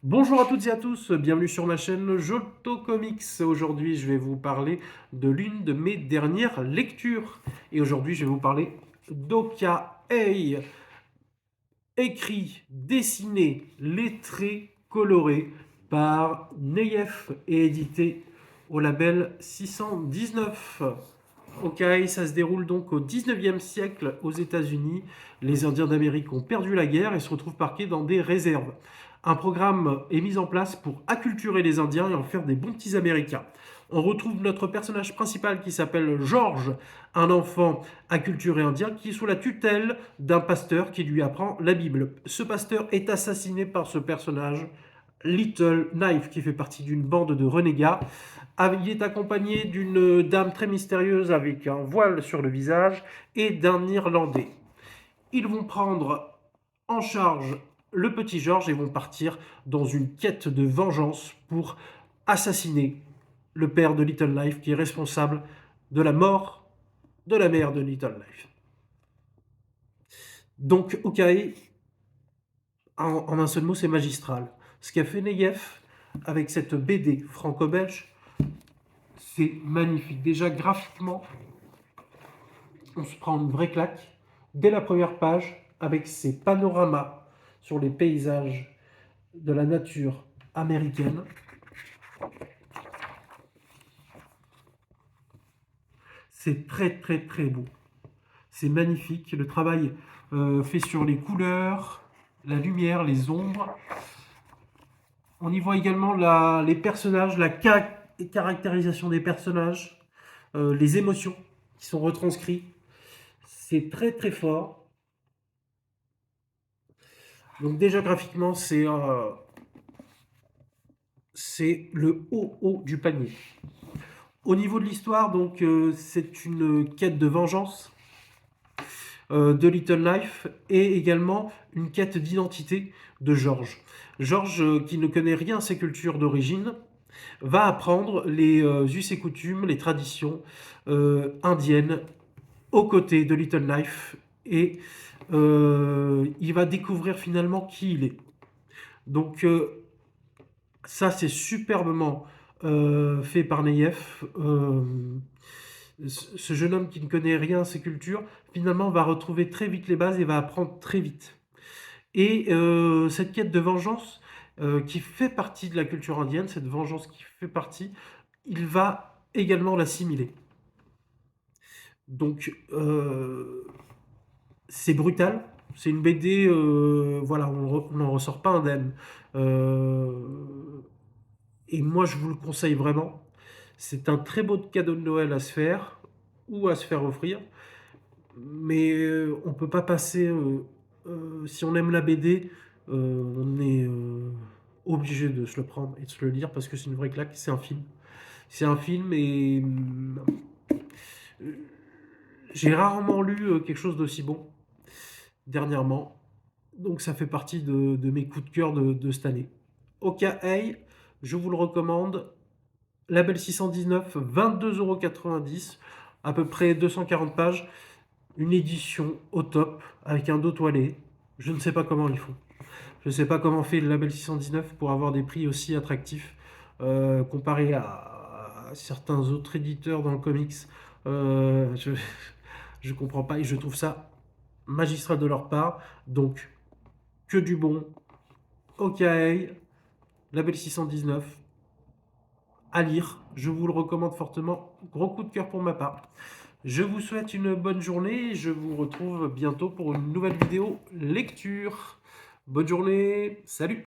Bonjour à toutes et à tous, bienvenue sur ma chaîne Johto Comics. Aujourd'hui, je vais vous parler de l'une de mes dernières lectures. Et aujourd'hui, je vais vous parler d'Oka-Ei, écrit, dessiné, lettré, coloré par Neyef et édité au label 619. Oka-Ei, ça se déroule donc au 19e siècle aux États-Unis. Les Indiens d'Amérique ont perdu la guerre et se retrouvent parqués dans des réserves. Un programme est mis en place pour acculturer les Indiens et en faire des bons petits Américains. On retrouve notre personnage principal qui s'appelle George, un enfant acculturé indien qui est sous la tutelle d'un pasteur qui lui apprend la Bible. Ce pasteur est assassiné par ce personnage, Little Knife, qui fait partie d'une bande de renégats. Il est accompagné d'une dame très mystérieuse avec un voile sur le visage et d'un Irlandais. Ils vont prendre en charge le petit George et vont partir dans une quête de vengeance pour assassiner le père de Little Life qui est responsable de la mort de la mère de Little Life. Donc, ok, en un seul mot, c'est magistral. Ce qu'a fait Neyef avec cette BD franco-belge, c'est magnifique. Déjà, graphiquement, on se prend une vraie claque dès la première page avec ces panoramas sur les paysages de la nature américaine. C'est très très très beau. C'est magnifique. Le travail fait sur les couleurs, la lumière, les ombres. On y voit également les personnages, la caractérisation des personnages, les émotions qui sont retranscrites. C'est très très fort. Donc déjà graphiquement, c'est le haut du panier. Au niveau de l'histoire, donc c'est une quête de vengeance de Little Life et également une quête d'identité de George. George, qui ne connaît rien à ses cultures d'origine, va apprendre les us et coutumes, les traditions indiennes aux côtés de Little Life et il va découvrir finalement qui il est. Donc ça, c'est superbement fait par Neyef. Ce jeune homme qui ne connaît rien à ses cultures, finalement, va retrouver très vite les bases et va apprendre très vite. Et cette quête de vengeance qui fait partie de la culture indienne, cette vengeance qui fait partie, il va également l'assimiler. Donc, c'est brutal. C'est une BD, voilà, on n'en ressort pas indemne. Et moi, je vous le conseille vraiment. C'est un très beau cadeau de Noël à se faire ou à se faire offrir. Mais on ne peut pas passer. Si on aime la BD, on est obligé de se le prendre et de se le lire parce que c'est une vraie claque. C'est un film. C'est un film et j'ai rarement lu quelque chose d'aussi bon dernièrement. Donc ça fait partie de mes coups de cœur de cette année. Oka-Ei, je vous le recommande. Label 619, 22,90 €, à peu près 240 pages. Une édition au top, avec un dos toilé. Je ne sais pas comment ils font. Je ne sais pas comment fait le label 619 pour avoir des prix aussi attractifs comparé à certains autres éditeurs dans le comics. Je ne comprends pas et je trouve ça magistral de leur part. Donc, que du bon. Ok, label 619. À lire, je vous le recommande fortement. Gros coup de cœur pour ma part. Je vous souhaite une bonne journée et je vous retrouve bientôt pour une nouvelle vidéo lecture. Bonne journée, salut!